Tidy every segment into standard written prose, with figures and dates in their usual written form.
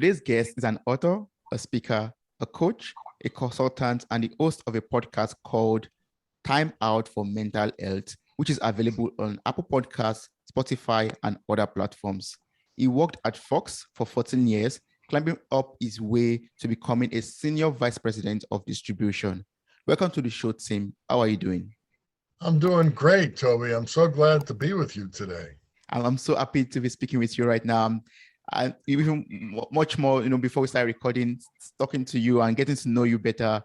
Today's guest is an author, a speaker, a coach, a consultant, and the host of a podcast called Timeout for Mental Health, which is available on Apple Podcasts, Spotify, and other platforms. He worked at Fox for 14 years, climbing up his way to becoming a senior vice president of distribution. Welcome to the show, Tim. How are you doing? I'm doing great, Toby. I'm so glad to be with you today. I'm so happy to be speaking with you right now. And even much more, before we start recording, talking to you and getting to know you better,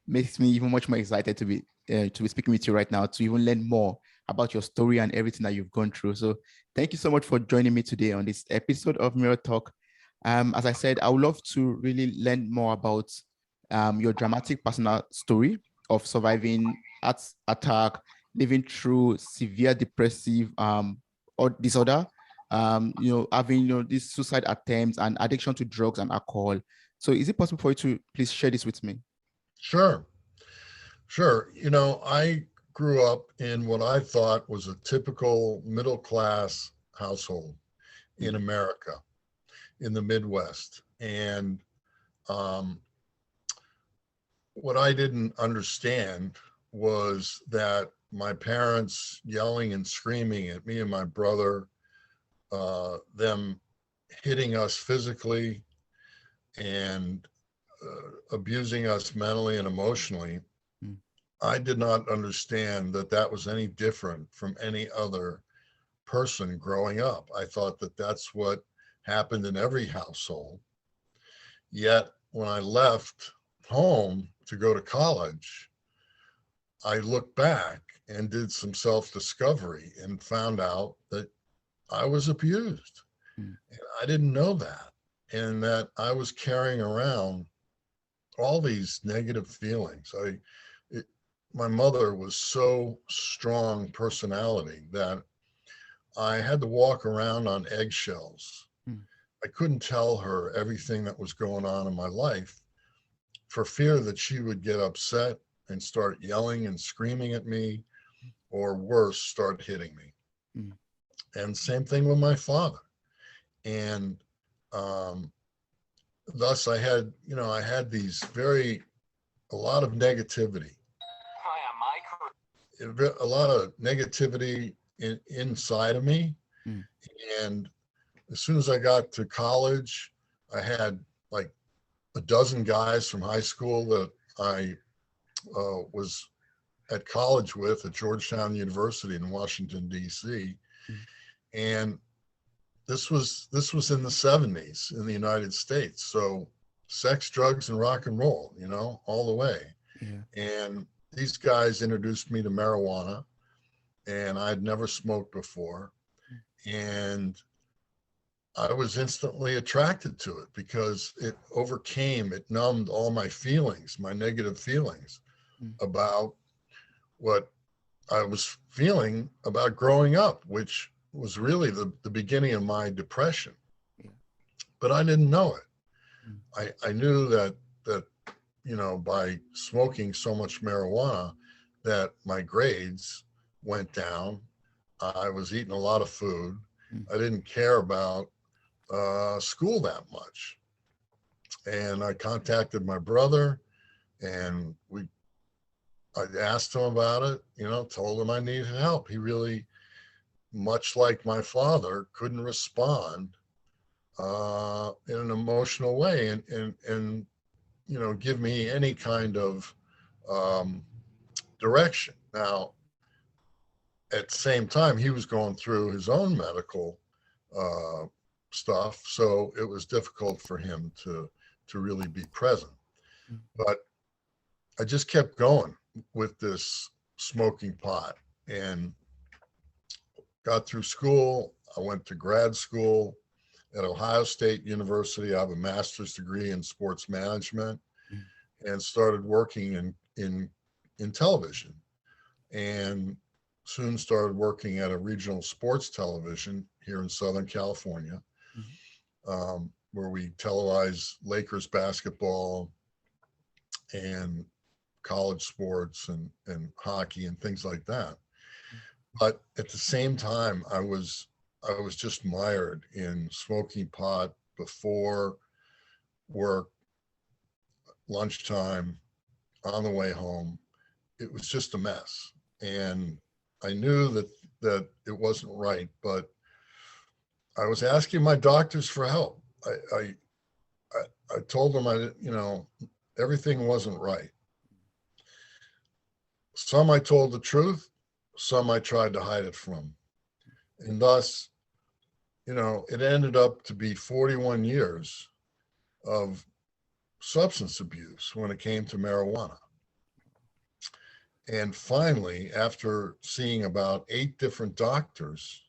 makes me even much more excited to be speaking with you right now, to even learn more about your story and everything that you've gone through. So thank you so much for joining me today on this episode of Mirror Talk. As I said, I would love to really learn more about your dramatic personal story of surviving heart attack, living through severe depressive or disorder, having these suicide attempts and addiction to drugs and alcohol. So is it possible for you to please share this with me? Sure. I grew up in what I thought was a typical middle-class household in America, in the Midwest. And what I didn't understand was that my parents yelling and screaming at me and my brother, them hitting us physically and abusing us mentally and emotionally, I did not understand that that was any different from any other person growing up. I thought that that's what happened in every household. Yet when I left home to go to college, I looked back and did some self-discovery and found out that I was abused. And I didn't know that. And that I was carrying around all these negative feelings. My mother was so strong personality that I had to walk around on eggshells. I couldn't tell her everything that was going on in my life for fear that she would get upset and start yelling and screaming at me, or worse, start hitting me. And same thing with my father. And thus I had a lot of negativity. A lot of negativity inside of me. And as soon as I got to college, I had like a dozen guys from high school that I was at college with at Georgetown University in Washington, D.C. And this was in the 70s in the United States. So sex, drugs, and rock and roll, all the way. Yeah. And these guys introduced me to marijuana, and I'd never smoked before. And I was instantly attracted to it because it numbed all my feelings, my negative feelings about what I was feeling about growing up, which was really the beginning of my depression. But I didn't know it. I knew that by smoking so much marijuana that my grades went down. I was eating a lot of food. I didn't care about school that much. And I contacted my brother, and I asked him about it, told him I needed help. He really, much like my father, couldn't respond in an emotional way and give me any kind of direction. Now, at the same time, he was going through his own medical stuff, so it was difficult for him to really be present. But I just kept going with this smoking pot and got through school. I went to grad school at Ohio State University. I have a master's degree in sports management and started working in television, and soon started working at a regional sports television here in Southern California, where we televise Lakers basketball and college sports and hockey and things like that. But at the same time, I was just mired in smoking pot before work, lunchtime, on the way home. It was just a mess. And I knew that it wasn't right, but I was asking my doctors for help. I told them everything wasn't right. Some I told the truth, some I tried to hide it from. And thus, it ended up to be 41 years of substance abuse when it came to marijuana. And finally, after seeing about 8 different doctors,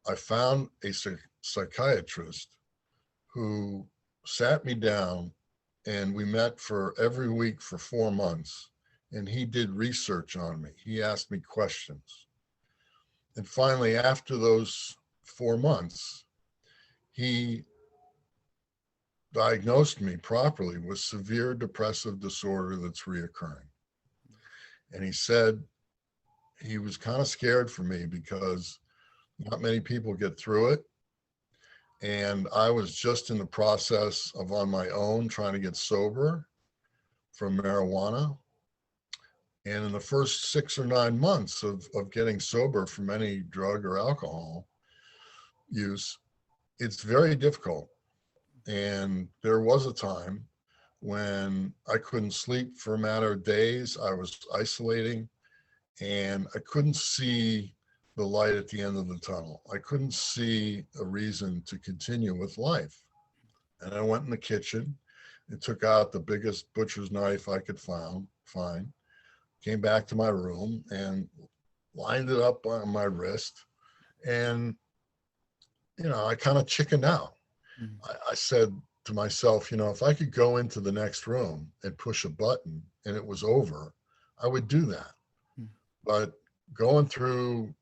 I found a psychiatrist who sat me down, and we met for every week for 4 months. And he did research on me. He asked me questions. And finally, after those 4 months, he diagnosed me properly with severe depressive disorder that's reoccurring. And he said he was kind of scared for me because not many people get through it. And I was just in the process of, on my own, trying to get sober from marijuana. And in the first 6 or 9 months of getting sober from any drug or alcohol use, it's very difficult. And there was a time when I couldn't sleep for a matter of days. I was isolating, and I couldn't see the light at the end of the tunnel. I couldn't see a reason to continue with life. And I went in the kitchen and took out the biggest butcher's knife I could find, came back to my room and lined it up on my wrist. And, I kind of chickened out. I said to myself, if I could go into the next room and push a button and it was over, I would do that. But going through,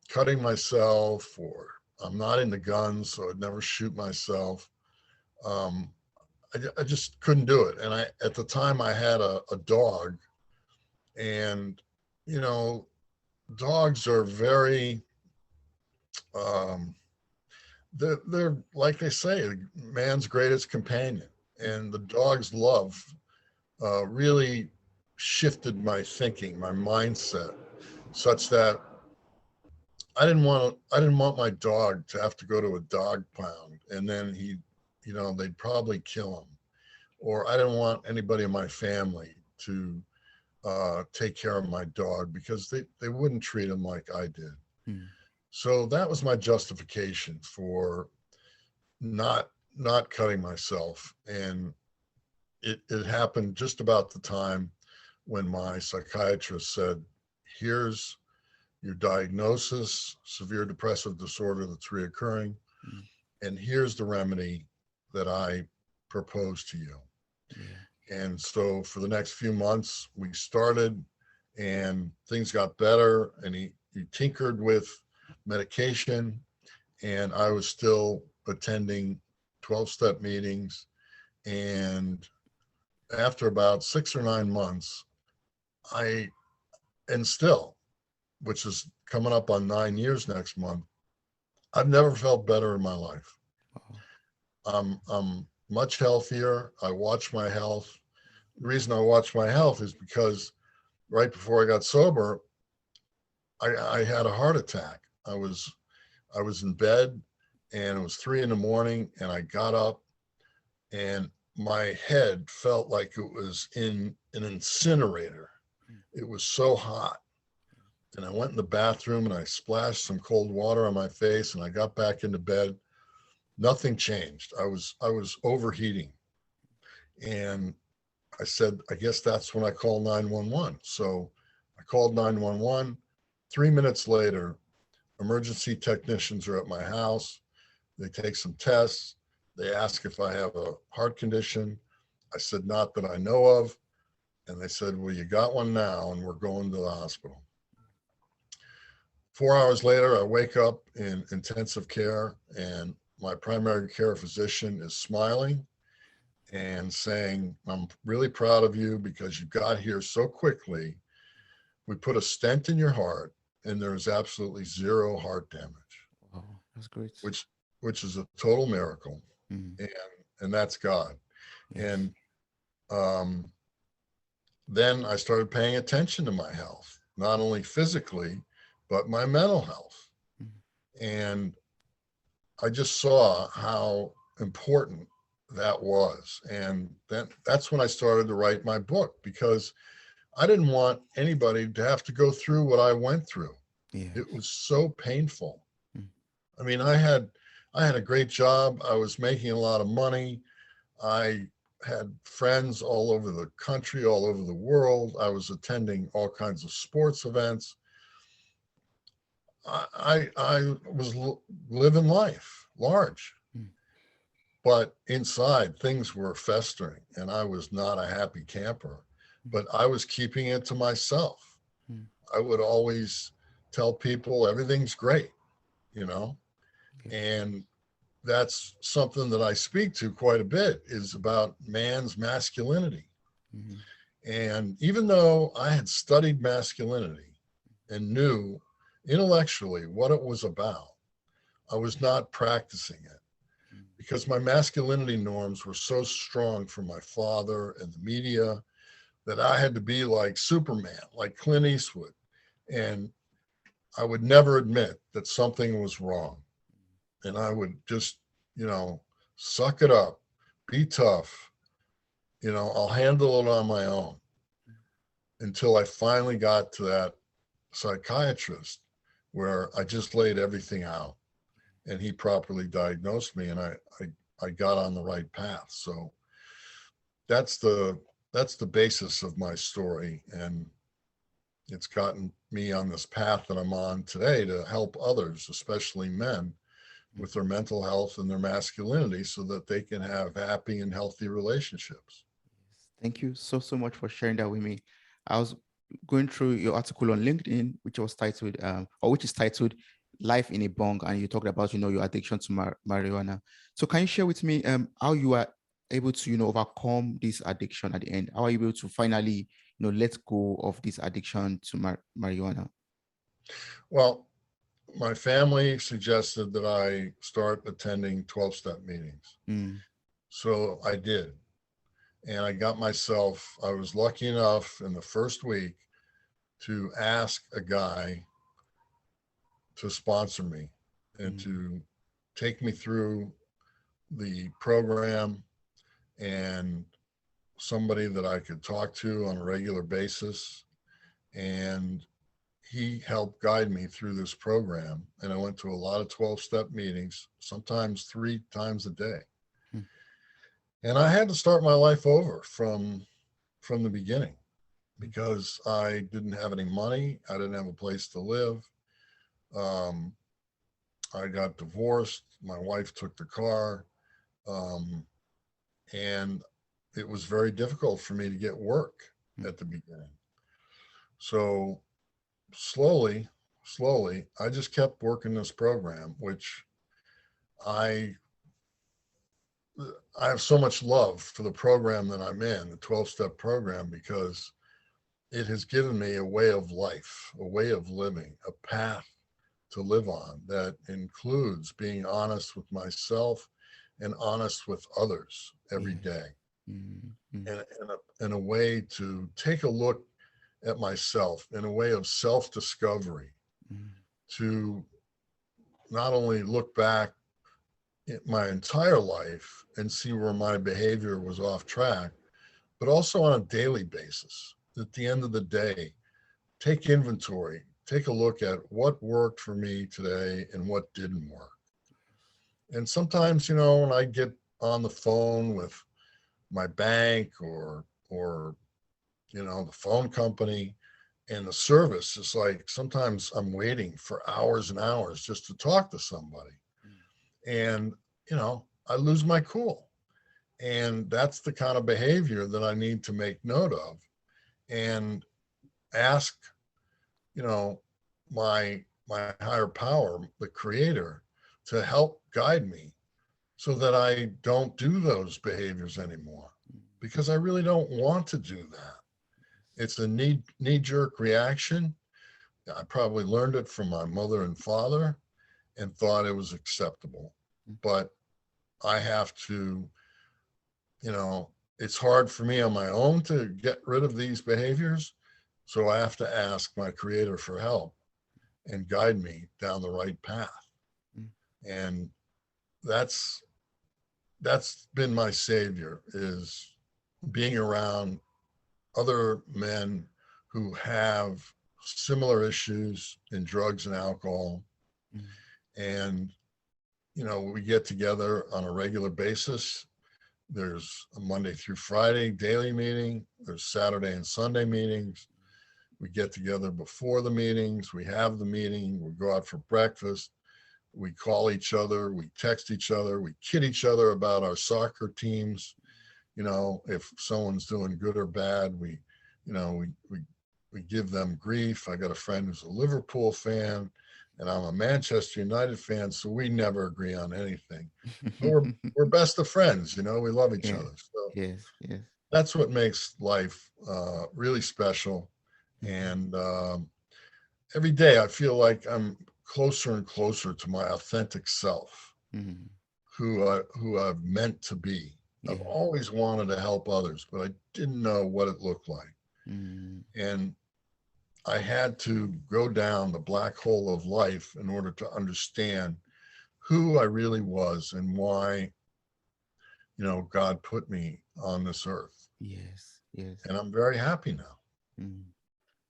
cutting myself, or I'm not into guns, so I'd never shoot myself. I just couldn't do it. And at the time I had a dog, and, dogs are very, they're like they say, man's greatest companion. And the dog's love really shifted my thinking, my mindset, such that I didn't want my dog to have to go to a dog pound, and then they'd probably kill him. Or I didn't want anybody in my family to take care of my dog because they wouldn't treat him like I did. So that was my justification for not cutting myself. And it happened just about the time when my psychiatrist said, here's your diagnosis, severe depressive disorder that's reoccurring, and here's the remedy that I propose to you. And so for the next few months, we started, and things got better, and he tinkered with medication, and I was still attending 12-step meetings. And after about 6 or 9 months, which is coming up on 9 years next month, I've never felt better in my life. I'm much healthier. I watch my health. The reason I watch my health is because right before I got sober, I had a heart attack. I was in bed, and it was 3 a.m, and I got up, and my head felt like it was in an incinerator. It was so hot. And I went in the bathroom and I splashed some cold water on my face, and I got back into bed. Nothing changed. I was overheating. And I said, I guess that's when I called 911. So I called 911. 3 minutes later, emergency technicians are at my house. They take some tests. They ask if I have a heart condition. I said, not that I know of. And they said, well, you got one now, and we're going to the hospital. 4 hours later, I wake up in intensive care, and my primary care physician is smiling and saying, I'm really proud of you because you got here so quickly. We put a stent in your heart, and there's absolutely 0 heart damage. Wow, that's great. Which is a total miracle. Mm. and that's God. Yes. And then I started paying attention to my health, not only physically, but my mental health. Mm. And I just saw how important that was. And that's when I started to write my book, because I didn't want anybody to have to go through what I went through. It Yes. was so painful. Mm. I mean, I had a great job. I was making a lot of money. I had friends all over the country, all over the world. I was attending all kinds of sports events. I was living life large, Mm. but inside things were festering, and I was not a happy camper. Mm. But I was keeping it to myself. Mm. I would always tell people everything's great, you know, Yes. and that's something that I speak to quite a bit, is about man's masculinity. Mm. And even though I had studied masculinity and knew intellectually what it was about, I was not practicing it, Mm. because my masculinity norms were so strong from my father and the media that I had to be like Superman, like Clint Eastwood. And I would never admit that something was wrong. And I would just, you know, suck it up, be tough, I'll handle it on my own, until I finally got to that psychiatrist where I just laid everything out and he properly diagnosed me, and I got on the right path. So that's the that's the basis of my story, and it's gotten me on this path that I'm on today to help others, especially men, with their mental health and their masculinity, so that they can have happy and healthy relationships. Thank you so much for sharing that with me. I was going through your article on LinkedIn, which was titled, or which is titled "Life in a Bong," and you talked about, your addiction to marijuana. So, can you share with me how you are able to, overcome this addiction at the end? How are you able to finally, let go of this addiction to marijuana? Well, my family suggested that I start attending 12-step meetings. Mm. So I did. And I was lucky enough in the first week to ask a guy to sponsor me and Mm. to take me through the program, and somebody that I could talk to on a regular basis. And he helped guide me through this program. And I went to a lot of 12-step meetings, sometimes 3 times a day. Mm. And I had to start my life over from the beginning, because I didn't have any money. I didn't have a place to live. Um, I got divorced. My wife took the car. Um, and it was very difficult for me to get work Mm. at the beginning. So slowly, slowly, I just kept working this program, which I I have so much love for the program that I'm in, the 12-step program, because it has given me a way of life, a way of living, a path to live on that includes being honest with myself and honest with others every Yes. day, Mm. Mm. and a way to take a look at myself in a way of self-discovery, Mm. to not only look back at my entire life and see where my behavior was off track, but also on a daily basis. At the end of the day, take inventory, take a look at what worked for me today and what didn't work. And sometimes, when I get on the phone with my bank or the phone company, and the service is like, sometimes I'm waiting for hours and hours just to talk to somebody. Mm. And, I lose my cool. And that's the kind of behavior that I need to make note of, and ask, you know, my higher power, the creator, to help guide me so that I don't do those behaviors anymore, Mm. because I really don't want to do that. It's a knee jerk reaction. I probably learned it from my mother and father and thought it was acceptable. Mm. But I have to, it's hard for me on my own to get rid of these behaviors. So I have to ask my creator for help and guide me down the right path. Mm. And that's been my savior, is being around other men who have similar issues in drugs and alcohol. Mm. And, we get together on a regular basis. There's a Monday through Friday daily meeting. There's Saturday and Sunday meetings. We get together before the meetings. We have the meeting. We go out for breakfast. We call each other. We text each other. We kid each other about our soccer teams. If someone's doing good or bad, we give them grief. I got a friend who's a Liverpool fan, and I'm a Manchester United fan, so we never agree on anything. But we're best of friends. We love each Yeah. other. So Yes. Yes. that's what makes life really special. Mhm. And every day I feel like I'm closer and closer to my authentic self, Mhm. who I've meant to be. I've Yeah. always wanted to help others, but I didn't know what it looked like. Mm. And I had to go down the black hole of life in order to understand who I really was and why, God put me on this earth. Yes. Yes. And I'm very happy now. Mm.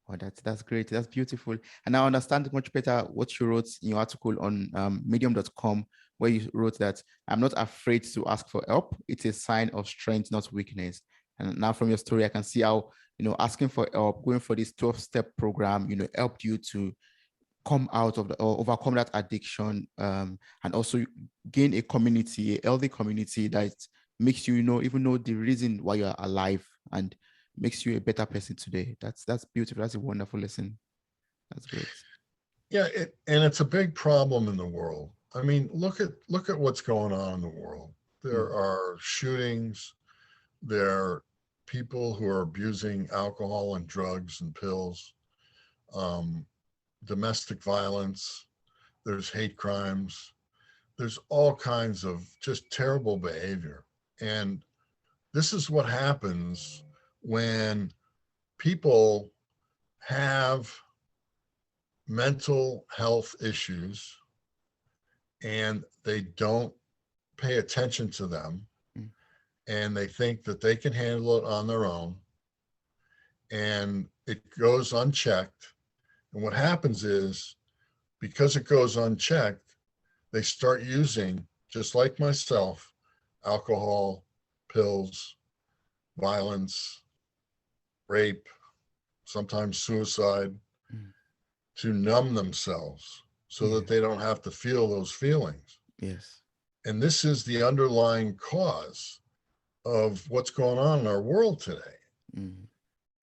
Oh, that's great. That's beautiful. And I understand much better what you wrote in your article on medium.com, where you wrote that I'm not afraid to ask for help. It's a sign of strength, not weakness. And now from your story, I can see how, asking for help, going for this 12-step program, helped you to come out of or overcome that addiction, and also gain a community, a healthy community that makes you, even know the reason why you're alive, and makes you a better person today. That's beautiful. That's a wonderful lesson. That's great. Yeah, and it's a big problem in the world. I mean, look at what's going on in the world. There Mm. are shootings, there are people who are abusing alcohol and drugs and pills, um, domestic violence, there's hate crimes, there's all kinds of just terrible behavior. And this is what happens when people have mental health issues and they don't pay attention to them, Mm. and they think that they can handle it on their own, and it goes unchecked. And what happens is, because it goes unchecked, they start using, just like myself, alcohol, pills, violence, rape, sometimes suicide, Mm. to numb themselves so Yeah. that they don't have to feel those feelings. Yes. And this is the underlying cause of what's going on in our world today. Mm.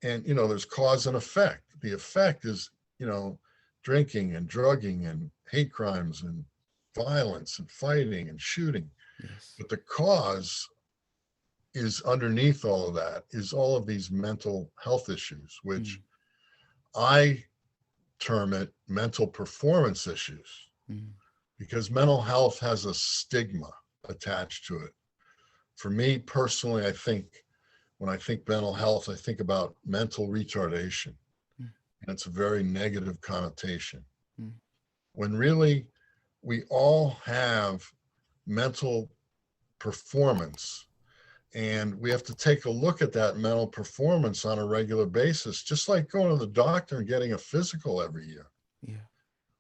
And, there's cause and effect. The effect is, drinking and drugging and hate crimes and violence and fighting and shooting. Yes. But the cause is underneath all of that, is all of these mental health issues, Mm. which I term it mental performance issues, Mm. because mental health has a stigma attached to it. For me personally, I think when I think mental health, I think about mental retardation. Mm. And it's a very negative connotation. Mm. When really we all have mental performance, and we have to take a look at that mental performance on a regular basis, just like going to the doctor and getting a physical every year. Yeah.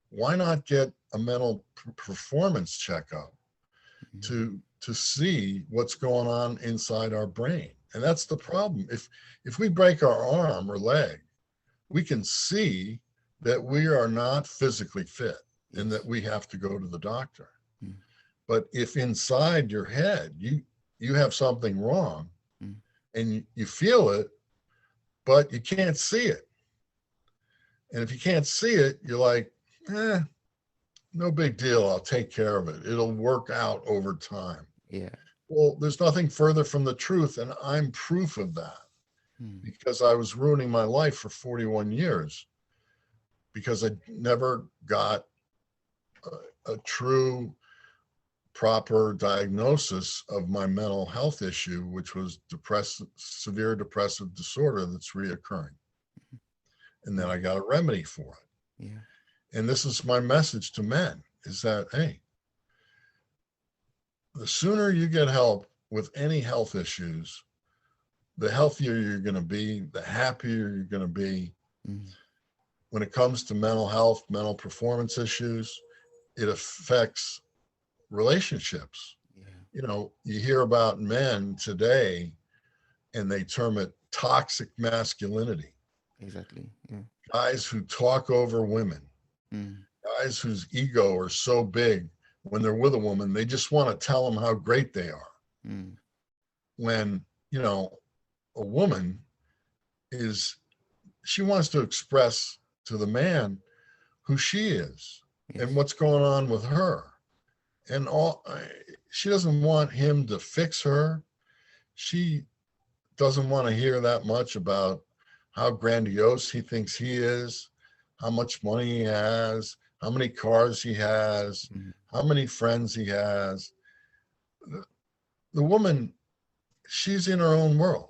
Why not get a mental performance checkup Mm. to see what's going on inside our brain? And that's the problem. If we break our arm or leg, we can see that we are not physically fit and that Yes. we have to go to the doctor. Mm. But if inside your head you have something wrong, Mm. and you feel it, but you can't see it. And if you can't see it, you're like, no big deal. I'll take care of it. It'll work out over time. Yeah. Well, there's nothing further from the truth. And I'm proof of that, Mm. because I was ruining my life for 41 years because I never got a true proper diagnosis of my mental health issue, which was severe depressive disorder that's reoccurring. And then I got a remedy for it. Yeah. And this is my message to men, is that, hey, the sooner you get help with any health issues, the healthier you're going to be, the happier you're going to be. Mm. When it comes to mental health, mental performance issues, it affects relationships. Yeah. You know, you hear about men today and they term it toxic masculinity. Exactly. Yeah. Guys who talk over women, guys whose ego are so big when they're with a woman, they just want to tell them how great they are. When, you know, a woman she wants to express to the man who she is and what's going on with her. And she doesn't want him to fix her. She doesn't want to hear that much about how grandiose he thinks he is, how much money he has, how many cars he has, how many friends he has. The woman, she's in her own world.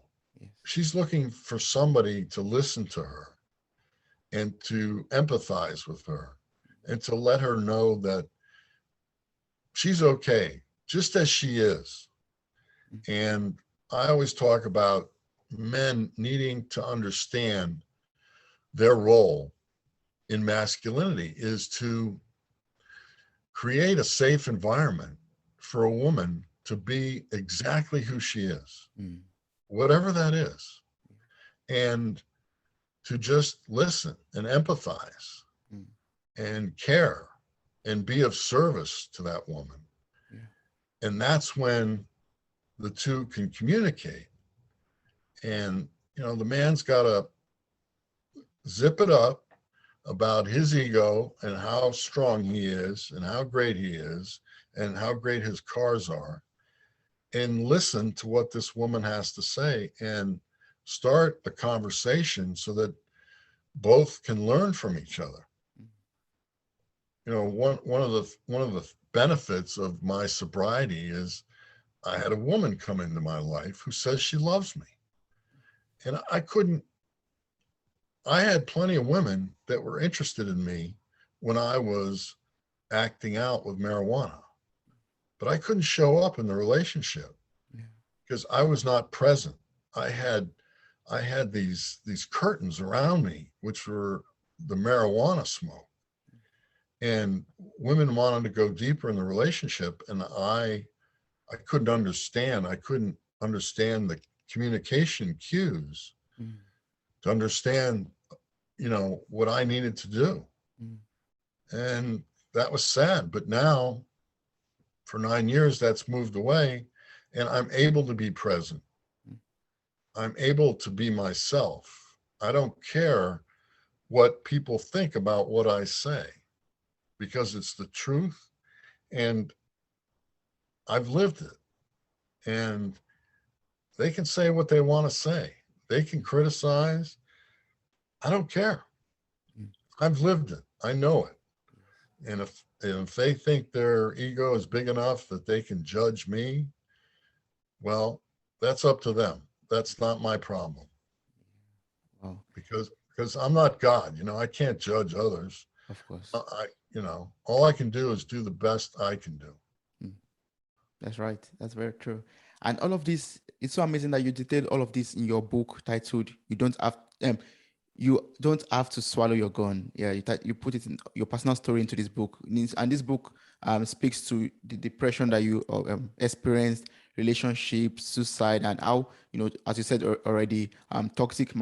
She's looking for somebody to listen to her and to empathize with her and to let her know that she's okay, just as she is. And I always talk about men needing to understand their role in masculinity is to create a safe environment for a woman to be exactly who she is, whatever that is, and to just listen and empathize and care and be of service to that woman. And that's when the two can communicate. And, you know, the man's got to zip it up about his ego and how strong he is and how great he is and how great his cars are, and listen to what this woman has to say and start a conversation so that both can learn from each other. You know, one of the benefits of my sobriety is I had a woman come into my life who says she loves me. And I had plenty of women that were interested in me when I was acting out with marijuana, but I couldn't show up in the relationship because I was not present. I had these curtains around me, which were the marijuana smoke. And women wanted to go deeper in the relationship, and I couldn't understand. I couldn't understand the communication cues to understand, you know, what I needed to do. And that was sad. But now, for 9 years, that's moved away, and I'm able to be present. I'm able to be myself. I don't care what people think about what I say, because it's the truth, and I've lived it. And they can say what they want to say. They can criticize. I don't care. I've lived it. I know it. And if they think their ego is big enough that they can judge me, well, that's up to them. That's not my problem. Wow. Because I'm not God. You know, I can't judge others. Of course. You know, all I can do is do the best I can do. That's right. That's very true. And all of this, it's so amazing that you detailed all of this in your book titled "You Don't Have to Swallow Your Gun." Yeah, you put it in your personal story into this book, and this book speaks to the depression that you experienced, relationships, suicide, and how, you know, as you said already, toxic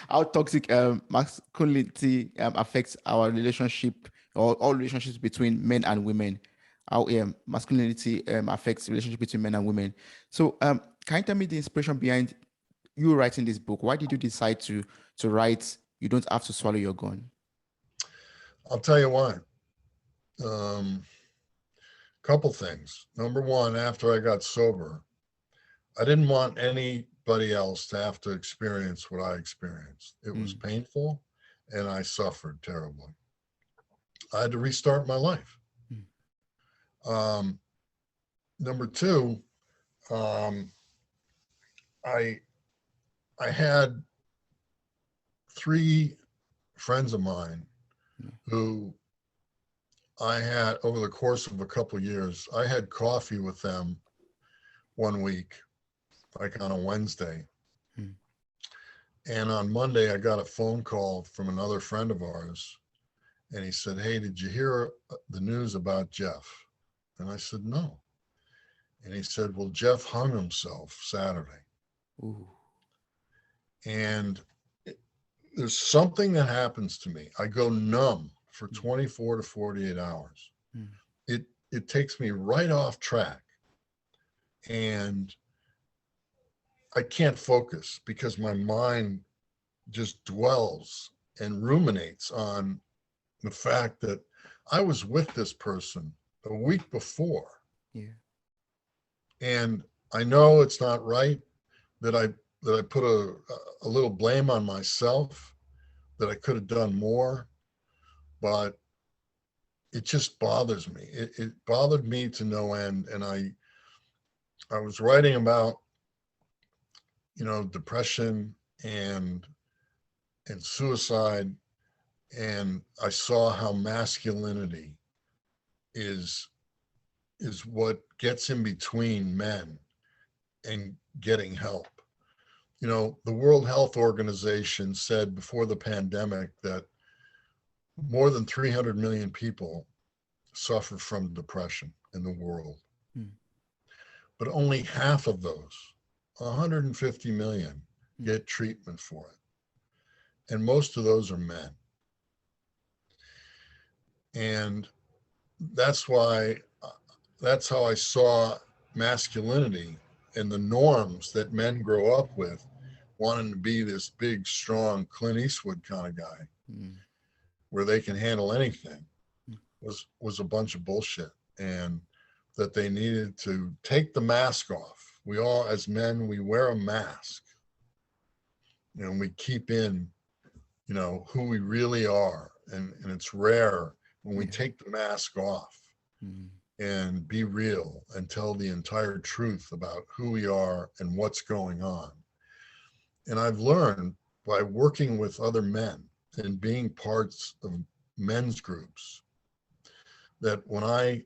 how toxic masculinity affects our relationship, or all relationships between men and women. How masculinity affects relationship between men and women. So can you tell me the inspiration behind you writing this book? Why did you decide to write "You Don't Have to Swallow Your Gun"? I'll tell you why. Couple things. Number one, after I got sober, I didn't want anybody else to have to experience what I experienced. It was painful, and I suffered terribly. I had to restart my life. Number two, um, I I had three friends of mine who I had over the course of a couple of years. I had coffee with them one week, like on a Wednesday. Mm. And on Monday, I got a phone call from another friend of ours. And he said, "Hey, did you hear the news about Jeff?" And I said, "No." And he said, "Well, Jeff hung himself Saturday." Ooh. And there's something that happens to me. I go numb for 24 to 48 hours. Mm. It takes me right off track. And I can't focus because my mind just dwells and ruminates on the fact that I was with this person a week before. Yeah. And I know it's not right that I put a little blame on myself, that I could have done more, but it just bothers me. It bothered me to no end. And I was writing about, depression and suicide, and I saw how masculinity is what gets in between men and getting help. The World Health Organization said before the pandemic that more than 300 million people suffer from depression in the world. Mm. But only half of those, 150 million, Mm. get treatment for it. And most of those are men. And that's how I saw masculinity and the norms that men grow up with, wanting to be this big, strong Clint Eastwood kind of guy, Mm. where they can handle anything, Mm. was a bunch of bullshit. And that they needed to take the mask off. We all, as men, we wear a mask, and we keep in, who we really are. And it's rare when we Yeah. take the mask off Mm. and be real and tell the entire truth about who we are and what's going on. And I've learned by working with other men and being parts of men's groups that when I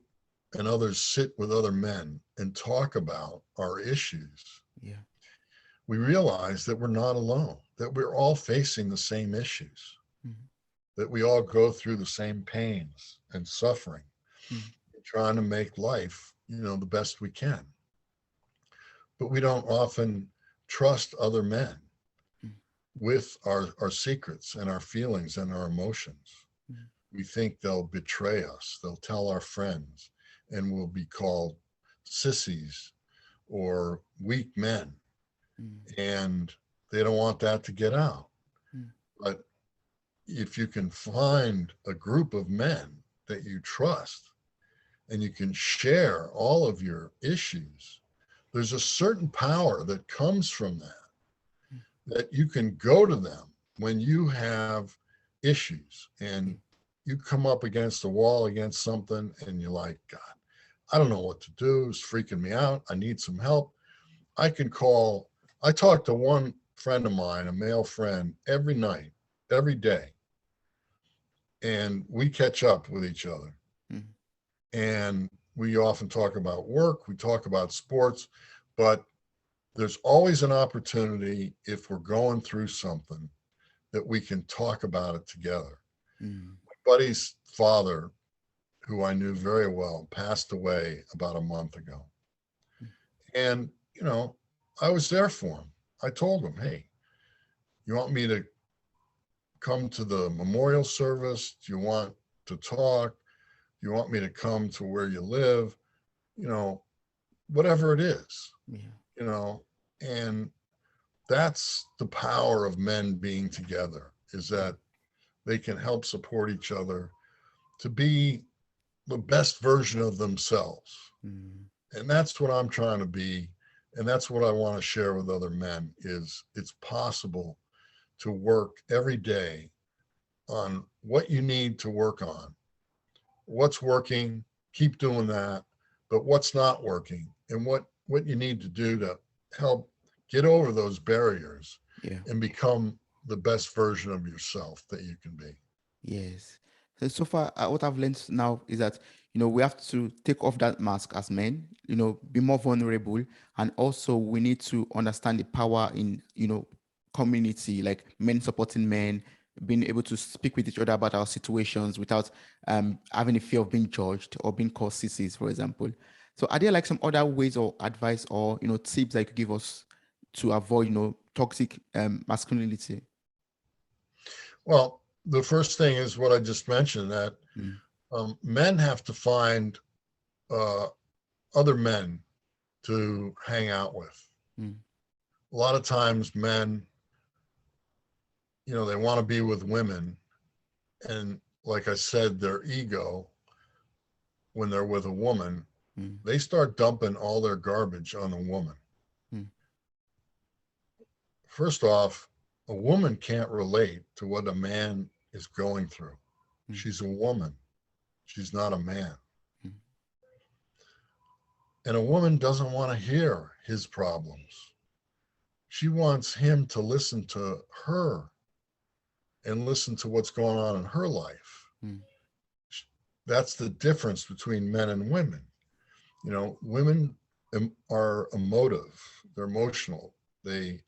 and others sit with other men and talk about our issues, Yeah. we realize that we're not alone, that we're all facing the same issues, Mm. that we all go through the same pains and suffering, Mm. trying to make life, the best we can. But we don't often trust other men Mm. with our secrets and our feelings and our emotions. Mm. We think they'll betray us, they'll tell our friends, and we'll be called sissies or weak men. Mm. And they don't want that to get out. Mm. But if you can find a group of men that you trust and you can share all of your issues, there's a certain power that comes from that you can go to them when you have issues and you come up against a wall, against something, and you're like, God, I don't know what to do. It's freaking me out. I need some help. I talk to one friend of mine, a male friend, every night, every day. And we catch up with each other. Mm. And we often talk about work, we talk about sports, but there's always an opportunity, if we're going through something, that we can talk about it together. Mm. My buddy's father, who I knew very well, passed away about a month ago. Mm. And, I was there for him. I told him, hey, you want me to come to the memorial service? Do you want to talk? Do you want me to come to where you live? Whatever it is, Yeah. And that's the power of men being together, is that they can help support each other to be the best version of themselves. Mm. And that's what I'm trying to be. And that's what I want to share with other men, is it's possible to work every day on what you need to work on, what's working, keep doing that. But what's not working, and what you need to do to help get over those barriers Yeah. and become the best version of yourself that you can be. Yes. So far, what I've learned now is that, we have to take off that mask as men, be more vulnerable. And also we need to understand the power in, community, like men supporting men, being able to speak with each other about our situations without having a fear of being judged or being called sissies, for example. So are there like some other ways or advice or, tips that you could give us to avoid, toxic masculinity? Well, the first thing is what I just mentioned, that Mm, men have to find uh, other men to hang out with. mm, A lot of times men, they want to be with women. And like I said, their ego, when they're with a woman, mm, they start dumping all their garbage on the woman. mm, First off, a woman can't relate to what a man is going through. mm, She's a woman, she's not a man. mm. And a woman doesn't want to hear his problems. She wants him to listen to her and listen to what's going on in her life. Mm, That's the difference between men and women. Women are emotive, they're emotional. They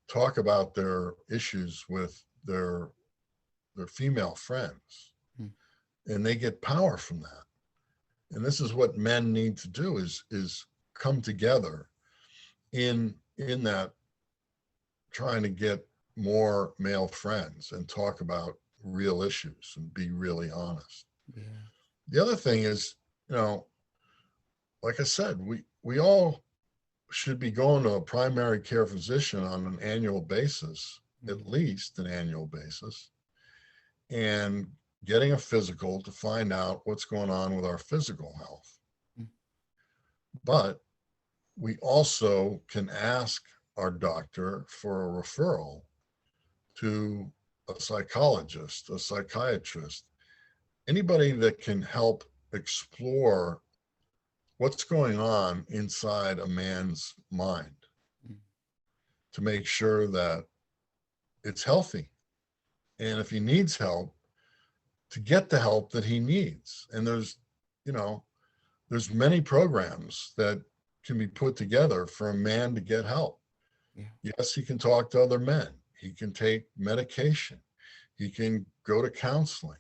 talk about their issues with their female friends, mm, and they get power from that. And this is what men need to do, is come together in that, trying to get more male friends and talk about real issues and be really honest. yeah. The other thing is, you know, like I said, we all should be going to a primary care physician on an annual basis, Mm, at least an annual basis, and getting a physical to find out what's going on with our physical health. mm, But we also can ask our doctor for a referral to a psychologist, a psychiatrist, anybody that can help explore what's going on inside a man's mind mm. to make sure that it's healthy. And if he needs help, to get the help that he needs. And you know, there's many programs that can be put together for a man to get help. Yeah. Yes, he can talk to other men. He can take medication. He can go to counseling.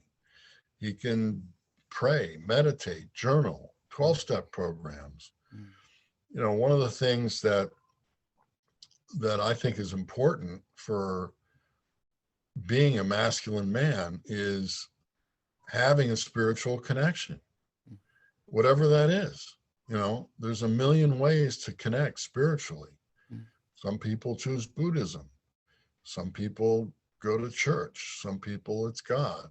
He can pray, meditate, journal, Mm, 12-step programs. mm, One of the things that I think is important for being a masculine man is having a spiritual connection, mm, whatever that is. There's a million ways to connect spiritually. mm. Some people choose Buddhism. Some people go to church. Some people it's God.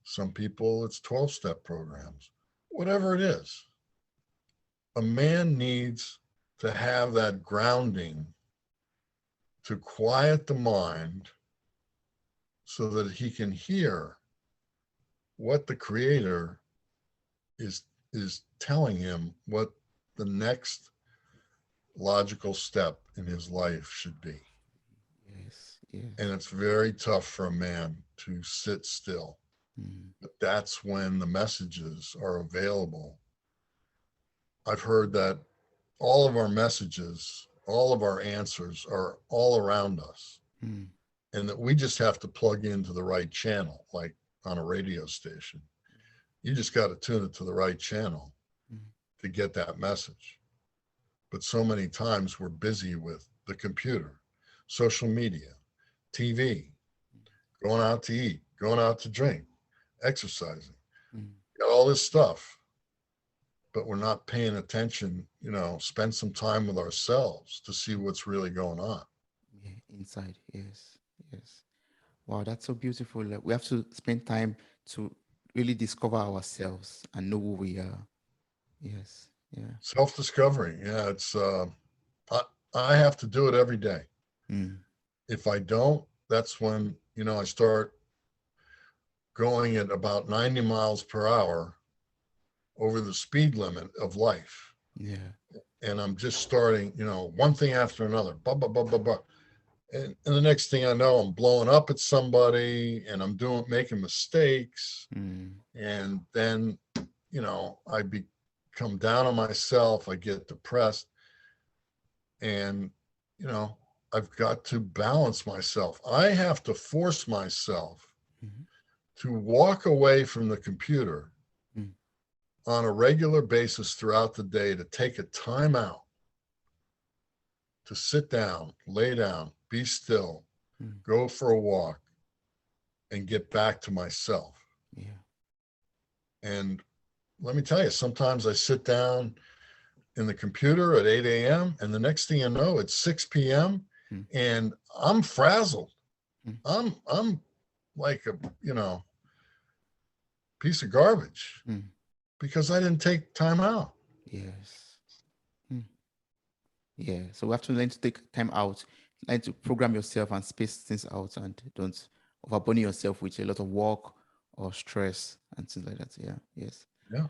Some people it's 12-step programs. Whatever it is, a man needs to have that grounding to quiet the mind so that he can hear what the creator is telling him, what the next logical step in his life should be. Yes, And yes. it's very tough for a man to sit still. Mm, But that's when the messages are available. I've heard that all of our messages, all of our answers are all around us, mm, and that we just have to plug into the right channel, like on a radio station. You just got to tune it to the right channel mm, to get that message. But so many times we're busy with the computer, social media, TV, going out to eat, going out to drink, exercising, mm. got all this stuff, but we're not paying attention, spend some time with ourselves to see what's really going on. Yeah, inside. Yes, yes. Wow, that's so beautiful. Like, we have to spend time to really discover ourselves and know who we are. Yes, yeah. Self-discovery. Yeah, I, I have to do it every day. Mm, If I don't, that's when, I start going at about 90 miles per hour over the speed limit of life. Yeah. And I'm just starting, one thing after another, blah, blah, blah, blah, blah. And the next thing I know, I'm blowing up at somebody and I'm making mistakes. And then, I become down on myself. I get depressed. And, I've got to balance myself. I have to force myself to walk away from the computer on a regular basis throughout the day, to take a time out, to sit down, lay down, be still, go for a walk, and get back to myself. Yeah. And let me tell you, sometimes I sit down in the computer at 8 a.m. and the next thing you know, it's 6 p.m. and I'm frazzled. I'm like a, piece of garbage because I didn't take time out. Yes. Yeah. So we have to learn to take time out, learn to program yourself and space things out, and don't overburden yourself with a lot of work or stress and things like that. Yeah. Yes. Yeah.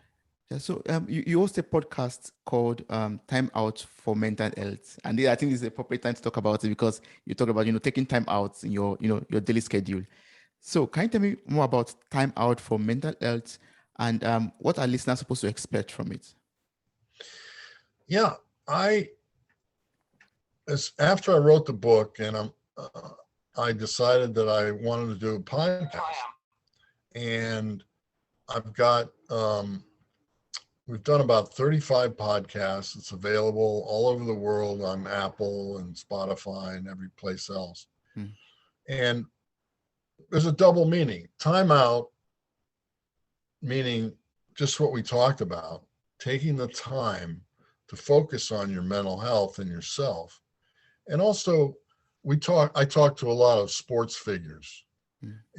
Yeah, so you host a podcast called Time Out for Mental Health, and I think this is the appropriate time to talk about it because you talk about taking time out in your your daily schedule. So can you tell me more about Time Out for Mental Health and what are listeners supposed to expect from it? Yeah, after I wrote the book and I decided that I wanted to do a podcast, and I've got we've done about 35 podcasts. It's available all over the world on Apple and Spotify and every place else. And there's a double meaning. Time out, meaning just what we talked about, taking the time to focus on your mental health and yourself. And also, I talk to a lot of sports figures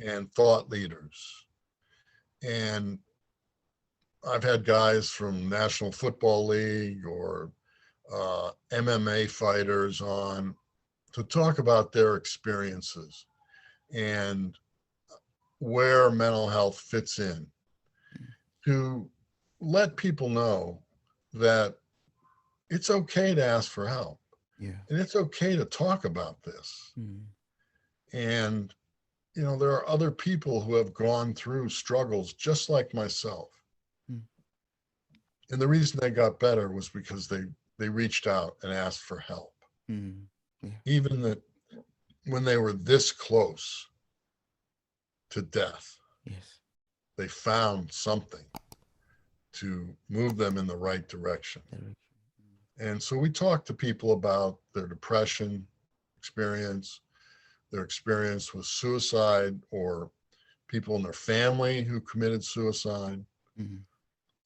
and thought leaders. And I've had guys from National Football League or MMA fighters on to talk about their experiences and where mental health fits in, to let people know that it's okay to ask for help. Yeah. And it's okay to talk about this. And, there are other people who have gone through struggles just like myself. And the reason they got better was because they reached out and asked for help. Yeah. Even that when they were this close to death, Yes. they found something to move them in the right direction. And so we talk to people about their depression experience, their experience with suicide, or people in their family who committed suicide,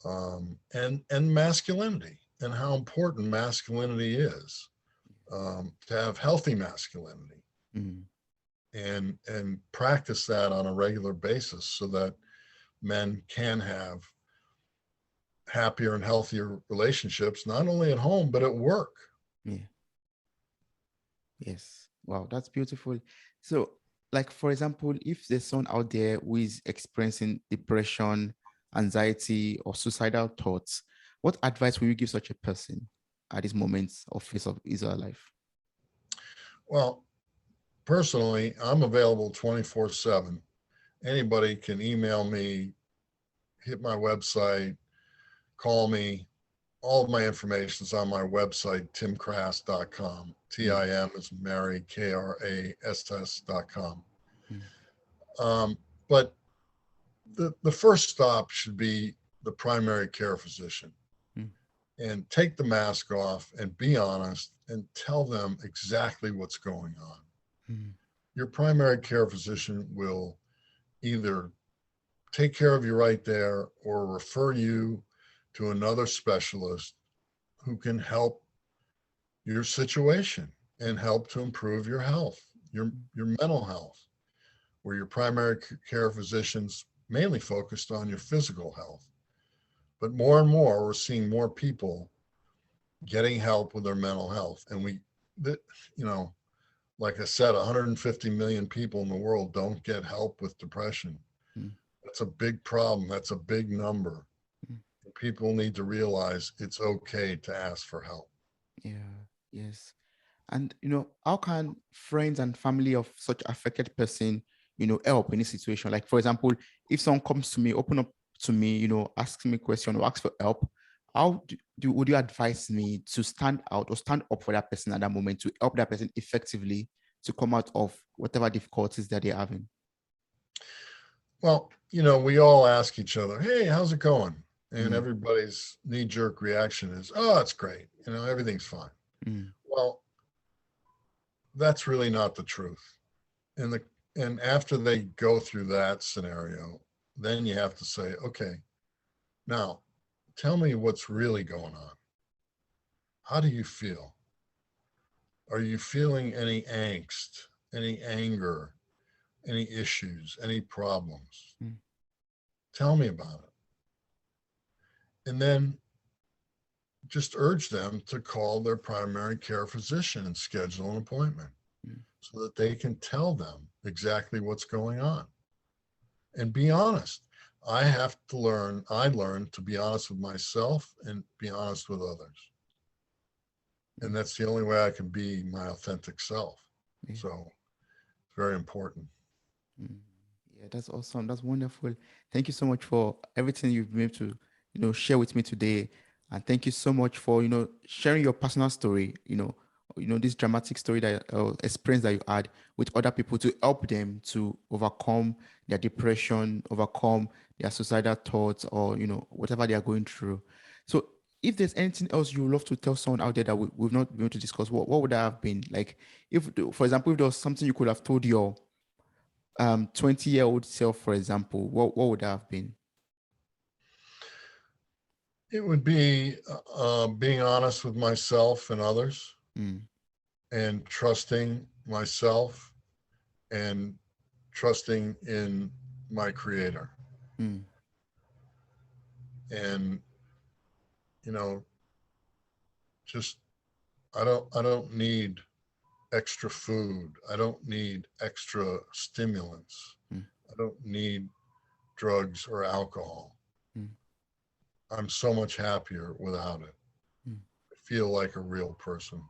and masculinity and how important masculinity is, to have healthy masculinity and practice that on a regular basis so that men can have happier and healthier relationships, not only at home, but at work. Yeah. Yes. Wow, that's beautiful. So, like, for example, if there's someone out there who is experiencing depression, anxiety, or suicidal thoughts, what advice will you give such a person at this moment or phase of his or her life? Well, personally, I'm available 24/7. Anybody can email me, hit my website, call me. All of my information is on my website, timkrass.com. TIM is Mary, KRASS.com. But the first stop should be the primary care physician. And take the mask off and be honest and tell them exactly what's going on. Your primary care physician will either take care of you right there or refer you to another specialist who can help your situation and help to improve your health, your mental health, where your primary care physician's mainly focused on your physical health. But more and more, we're seeing more people getting help with their mental health. And like I said, 150 million people in the world don't get help with depression. That's a big problem. That's a big number. people need to realize it's okay to ask for help. Yeah. Yes. And how can friends and family of such affected person, help in this situation? Like, for example, if someone comes to me, open up to me, asks me a question or asks for help, how would you advise me to stand out or stand up for that person at that moment to help that person effectively to come out of whatever difficulties that they're having? Well, we all ask each other, hey, how's it going? And Mm, everybody's knee-jerk reaction is, oh, it's great. Everything's fine. mm, Well, that's really not the truth. And after they go through that scenario, then you have to say, okay, now tell me what's really going on. How do you feel? Are you feeling any angst, any anger, any issues, any problems? mm, Tell me about it. And then just urge them to call their primary care physician and schedule an appointment mm. so that they can tell them exactly what's going on and be honest. I learned to be honest with myself and be honest with others. And that's the only way I can be my authentic self. Yeah. So it's very important. Mm. Yeah, that's awesome. That's wonderful. Thank you so much for everything you've been able to, share with me today. And thank you so much for, sharing your personal story, this dramatic story that experience that you had with other people to help them to overcome their depression, overcome their suicidal thoughts, or, whatever they are going through. So if there's anything else you would love to tell someone out there that we've not been able to discuss, what would that have been? Like, if, for example, if there was something you could have told your 20-year-old self, for example, what would that have been? It would be being honest with myself and others Mm, and trusting myself and trusting in my creator. mm, And, you know, just I don't need extra food. I don't need extra stimulants. mm, I don't need drugs or alcohol. mm, I'm so much happier without it. mm. I feel like a real person.